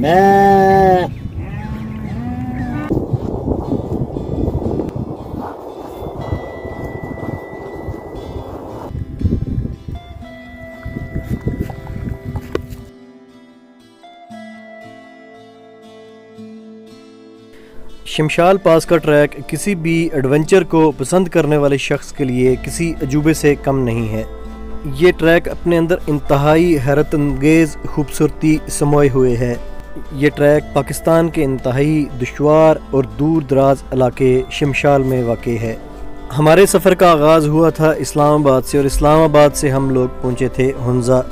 शमशाल पास का ट्रैक किसी भी एडवेंचर को पसंद करने वाले शख्स के लिए किसी अजूबे से कम नहीं है। ये ट्रैक अपने अंदर इंतहाई हैरत अंगेज़ खूबसूरती समोए हुए है। ये ट्रैक पाकिस्तान के इंतहाई दुश्वार और दूर दराज इलाके शमशाल में वाक़ है। हमारे सफ़र का आगाज़ हुआ था इस्लामाबाद से और इस्लामाबाद से हम लोग पहुँचे थे हुंजा।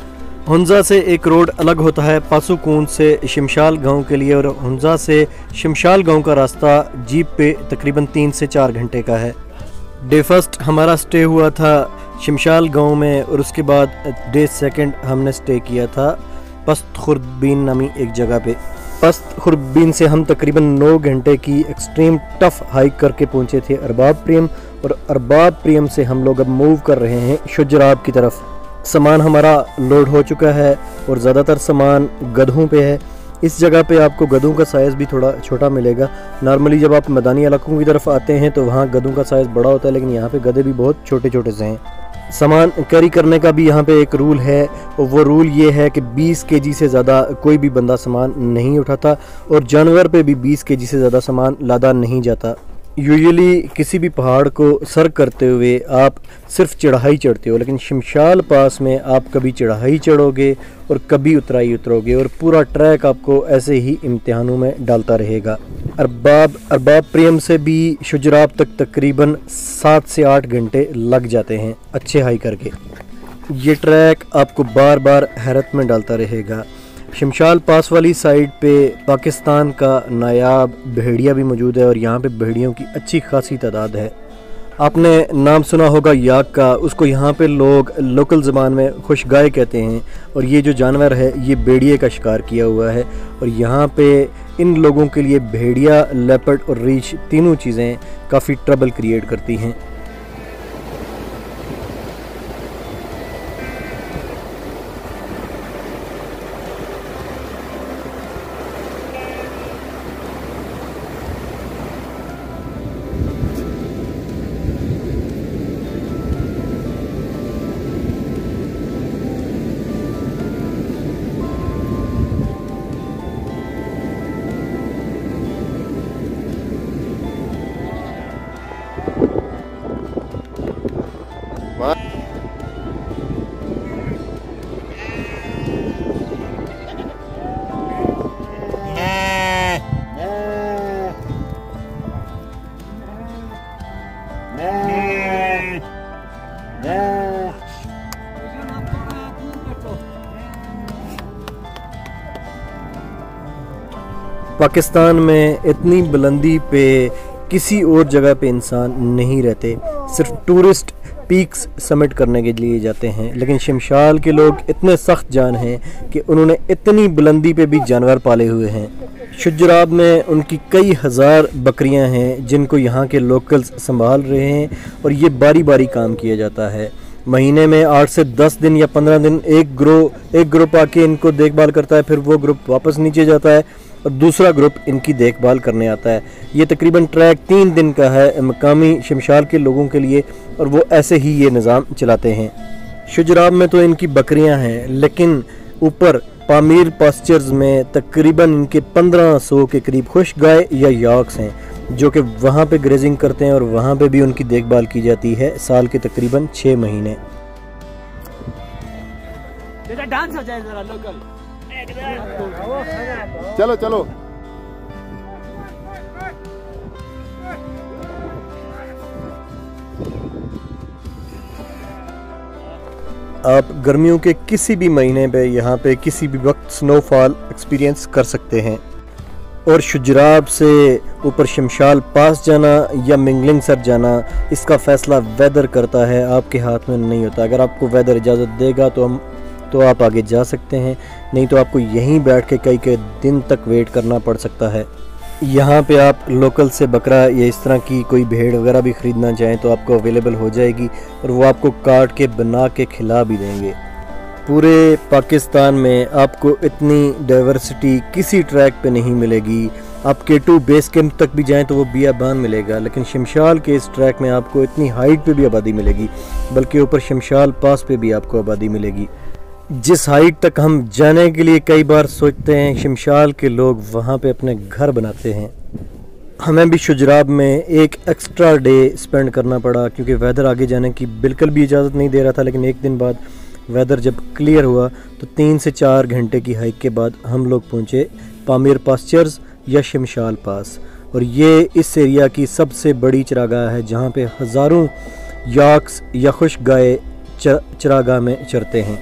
हुंजा से एक रोड अलग होता है पासुकून से शमशाल गांव के लिए और हुंजा से शमशाल गांव का रास्ता जीप पे तकरीबन 3 से 4 घंटे का है। डे फर्स्ट हमारा स्टे हुआ था शमशाल गांव में और उसके बाद डे सेकंड हमने स्टे किया था पस्त खुर्दबीन नामी एक जगह पे। पस्त खुर्दबीन से हम तकरीबन 9 घंटे की एक्सट्रीम टफ हाइक करके पहुंचे थे अरबाब प्रियम और अरबाब प्रियम से हम लोग अब मूव कर रहे हैं शुजराब की तरफ। सामान हमारा लोड हो चुका है और ज़्यादातर सामान गधों पे है। इस जगह पे आपको गधों का साइज़ भी थोड़ा छोटा मिलेगा। नॉर्मली जब आप मैदानी इलाकों की तरफ आते हैं तो वहाँ गधों का साइज़ बड़ा होता है, लेकिन यहाँ पे गधे भी बहुत छोटे छोटे से हैं। सामान कैरी करने का भी यहाँ पे एक रूल है और वो रूल ये है कि 20 केजी से ज़्यादा कोई भी बंदा सामान नहीं उठाता और जानवर पे भी 20 केजी से ज़्यादा सामान लादा नहीं जाता। यूजुअली किसी भी पहाड़ को सर करते हुए आप सिर्फ चढ़ाई चढ़ते हो, लेकिन शमशाल पास में आप कभी चढ़ाई चढ़ोगे और कभी उतराई उतरोगे और पूरा ट्रैक आपको ऐसे ही इम्तिहानों में डालता रहेगा। अरबाब प्रियम से भी शुजराब तक तकरीबन 7 से 8 घंटे लग जाते हैं अच्छे हाई करके। ये ट्रैक आपको बार बार हैरत में डालता रहेगा। शमशाल पास वाली साइड पे पाकिस्तान का नायाब भेड़िया भी मौजूद है और यहाँ पे भेड़ियों की अच्छी खासी तादाद है। आपने नाम सुना होगा याक का, उसको यहाँ पे लोग लोकल ज़बान में खुशगाय कहते हैं और ये जो जानवर है ये भेड़िए का शिकार किया हुआ है और यहाँ पे इन लोगों के लिए भेड़िया, लेपर्ड और रीछ तीनों चीज़ें काफ़ी ट्रबल क्रिएट करती हैं। पाकिस्तान में इतनी बुलंदी पे किसी और जगह पे इंसान नहीं रहते, सिर्फ टूरिस्ट पीक्स समिट करने के लिए जाते हैं। लेकिन शमशाल के लोग इतने सख्त जान हैं कि उन्होंने इतनी बुलंदी पे भी जानवर पाले हुए हैं। शुजराब में उनकी कई हज़ार बकरियां हैं जिनको यहाँ के लोकल्स संभाल रहे हैं और ये बारी बारी काम किया जाता है। महीने में 8 से 10 दिन या 15 दिन एक ग्रुप आके इनको देखभाल करता है, फिर वो ग्रुप वापस नीचे जाता है और दूसरा ग्रुप इनकी देखभाल करने आता है। ये तकरीबन ट्रैक 3 दिन का है मकामी शमशाल के लोगों के लिए और वो ऐसे ही ये निज़ाम चलाते हैं। शुजराब में तो इनकी बकरियां हैं, लेकिन ऊपर पामीर पास्चर्स में तकरीबन इनके 1500 के करीब खुश गाय या यॉक्स हैं जो कि वहाँ पे ग्रेजिंग करते हैं और वहाँ पे भी उनकी देखभाल की जाती है साल के तकरीबन 6 महीने। डांस हो जाए जरा लोकल। चलो चलो आप गर्मियों के किसी भी महीने पे यहाँ पे किसी भी वक्त स्नोफॉल एक्सपीरियंस कर सकते हैं। और शुजराब से ऊपर शमशाल पास जाना या मिंगलिंग सर जाना, इसका फ़ैसला वेदर करता है, आपके हाथ में नहीं होता। अगर आपको वेदर इजाज़त देगा तो आप आगे जा सकते हैं, नहीं तो आपको यहीं बैठ के कई दिन तक वेट करना पड़ सकता है। यहाँ पे आप लोकल से बकरा या इस तरह की कोई भेड़ वगैरह भी ख़रीदना चाहें तो आपको अवेलेबल हो जाएगी और वो आपको काट के बना के खिला भी देंगे। पूरे पाकिस्तान में आपको इतनी डाइवर्सिटी किसी ट्रैक पे नहीं मिलेगी। आप K2 बेस कैंप तक भी जाएं तो वो बियाबान मिलेगा, लेकिन शमशाल के इस ट्रैक में आपको इतनी हाइट पे भी आबादी मिलेगी, बल्कि ऊपर शमशाल पास पे भी आपको आबादी मिलेगी। जिस हाइट तक हम जाने के लिए कई बार सोचते हैं, शमशाल के लोग वहाँ पे अपने घर बनाते हैं। हमें भी शुजराब में एक एक्स्ट्रा डे स्पेंड करना पड़ा, क्योंकि वेदर आगे जाने की बिल्कुल भी इजाज़त नहीं दे रहा था। लेकिन एक दिन बाद वेदर जब क्लियर हुआ तो 3 से 4 घंटे की हाइक के बाद हम लोग पहुँचे पामीर पास्चर्स या शमशाल पास। और ये इस एरिया की सबसे बड़ी चरागाह है, जहाँ पे हज़ारों याक्स या खुश्क गाय चरागाह में चरते हैं।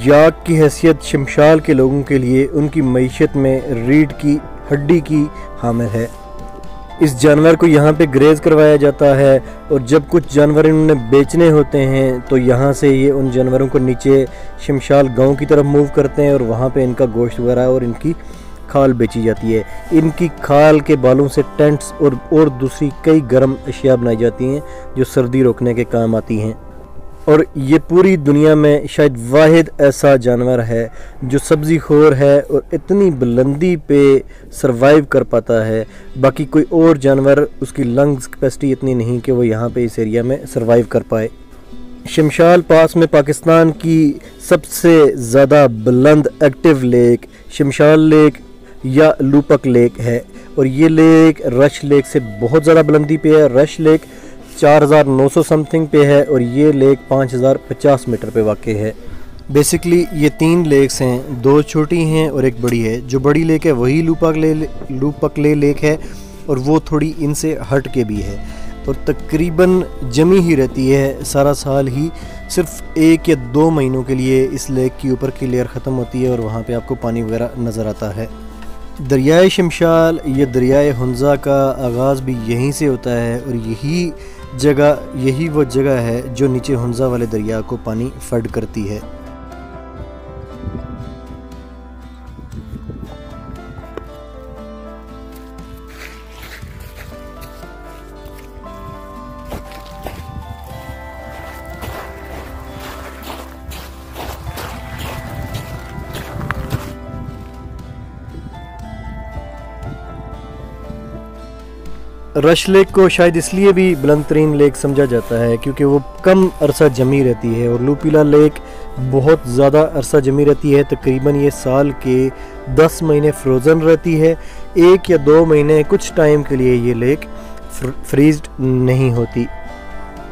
याक की हैसियत शमशाल के लोगों के लिए उनकी मईशत में रीढ़ की हड्डी की हामिल है। इस जानवर को यहाँ पे ग्रेज करवाया जाता है, और जब कुछ जानवर इन्होंने बेचने होते हैं तो यहाँ से ये उन जानवरों को नीचे शमशाल गांव की तरफ मूव करते हैं, और वहाँ पे इनका गोश्त वगैरह और इनकी खाल बेची जाती है। इनकी खाल के बालों से टेंट्स और दूसरी कई गर्म अशिया बनाई जाती हैं जो सर्दी रोकने के काम आती हैं। और ये पूरी दुनिया में शायद वाहिद ऐसा जानवर है जो सब्ज़ी खोर है और इतनी बुलंदी पे सरवाइव कर पाता है। बाकी कोई और जानवर, उसकी लंग्स कैपेसिटी इतनी नहीं कि वो यहाँ पे इस एरिया में सरवाइव कर पाए। शमशाल पास में पाकिस्तान की सबसे ज़्यादा बुलंद एक्टिव लेक शमशाल लेक या लूपक लेक है, और ये लेक रश लेक से बहुत ज़्यादा बुलंदी पे है। रश लेक 4900 समथिंग पे है और ये लेक 5050 मीटर पे वाक़ है। बेसिकली ये 3 लेक्स हैं, 2 छोटी हैं और एक बड़ी है। जो बड़ी लेक है वही लूपकले लेक है, और वो थोड़ी इनसे हट के भी है, और तकरीबन जमी ही रहती है सारा साल ही। सिर्फ 1 या 2 महीनों के लिए इस लेक की ऊपर की लेयर ख़त्म होती है और वहाँ पे आपको पानी वगैरह नज़र आता है। दरियाए शमशाल या दरियाए हुंज़ा का आगाज़ भी यहीं से होता है, और यही वो जगह है जो नीचे हुंज़ा वाले दरिया को पानी फड करती है। रश लेक को शायद इसलिए भी बुलंद तरीन लेक समझा जाता है क्योंकि वो कम अरसा जमी रहती है, और लूपीला लेक बहुत ज़्यादा अरसा जमी रहती है। तकरीबन ये साल के 10 महीने फ्रोज़न रहती है। 1 या 2 महीने कुछ टाइम के लिए ये लेक फ्रीज्ड नहीं होती।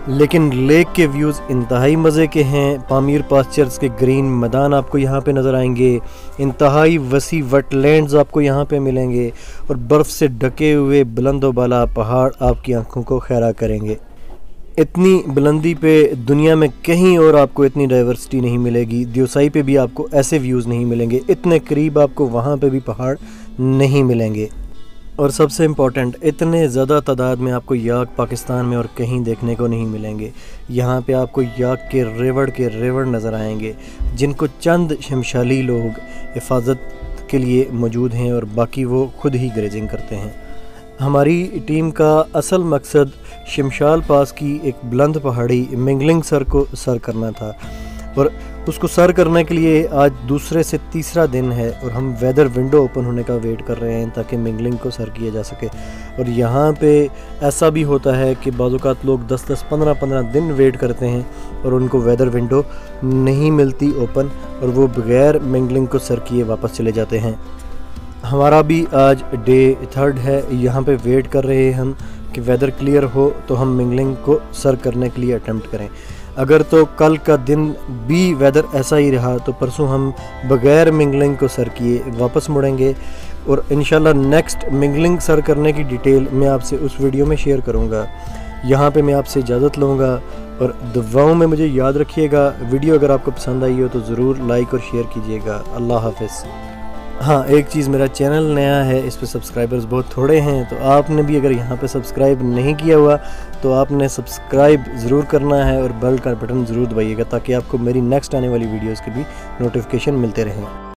लेकिन लेक के व्यूज़ इंतहाई मज़े के हैं। पामीर पास्चर्स के ग्रीन मैदान आपको यहाँ पे नज़र आएंगे, इंतहाई वसी वेटलैंड्स आपको यहाँ पे मिलेंगे, और बर्फ़ से ढके हुए बुलंदोबाला पहाड़ आपकी आंखों को खैरा करेंगे। इतनी बुलंदी पे दुनिया में कहीं और आपको इतनी डाइवर्सिटी नहीं मिलेगी। दियोसाई पे भी आपको ऐसे व्यूज़ नहीं मिलेंगे, इतने करीब आपको वहाँ पे भी पहाड़ नहीं मिलेंगे। और सबसे इम्पॉर्टेंट, इतने ज़्यादा तादाद में आपको याक पाकिस्तान में और कहीं देखने को नहीं मिलेंगे। यहाँ पे आपको याक के रेवड़ नज़र आएंगे, जिनको चंद शमशाली लोग हिफाजत के लिए मौजूद हैं, और बाकी वो खुद ही ग्रेजिंग करते हैं। हमारी टीम का असल मकसद शमशाल पास की एक बुलंद पहाड़ी मिंगलिंग सर को सर करना था, और उसको सर करने के लिए आज दूसरे से तीसरा दिन है, और हम वेदर विंडो ओपन होने का वेट कर रहे हैं ताकि मिंगलिंग को सर किया जा सके। और यहाँ पे ऐसा भी होता है कि बाज़-औक़ात लोग 10-10, 15-15 दिन वेट करते हैं और उनको वेदर विंडो नहीं मिलती ओपन, और वो बग़ैर मिंगलिंग को सर किए वापस चले जाते हैं। हमारा भी आज डे 3 है। यहाँ पे वेट कर रहे हैं हम कि वेदर क्लियर हो तो हम मिंगलिंग को सर करने के लिए अटेम्प्ट करें। अगर तो कल का दिन भी वेदर ऐसा ही रहा तो परसों हम बग़ैर मिंगलिंग को सर किए वापस मुड़ेंगे और इंशाल्लाह नेक्स्ट मिंगलिंग सर करने की डिटेल मैं आपसे उस वीडियो में शेयर करूँगा। यहाँ पे मैं आपसे इजाज़त लूँगा और दुआओं में मुझे याद रखिएगा। वीडियो अगर आपको पसंद आई हो तो ज़रूर लाइक और शेयर कीजिएगा। अल्लाह हाफ़िज़। हाँ, एक चीज़, मेरा चैनल नया है, इस पे सब्सक्राइबर्स बहुत थोड़े हैं, तो आपने भी अगर यहाँ पे सब्सक्राइब नहीं किया हुआ तो आपने सब्सक्राइब ज़रूर करना है और बेल का बटन ज़रूर दबाइएगा ताकि आपको मेरी नेक्स्ट आने वाली वीडियोस के भी नोटिफिकेशन मिलते रहें।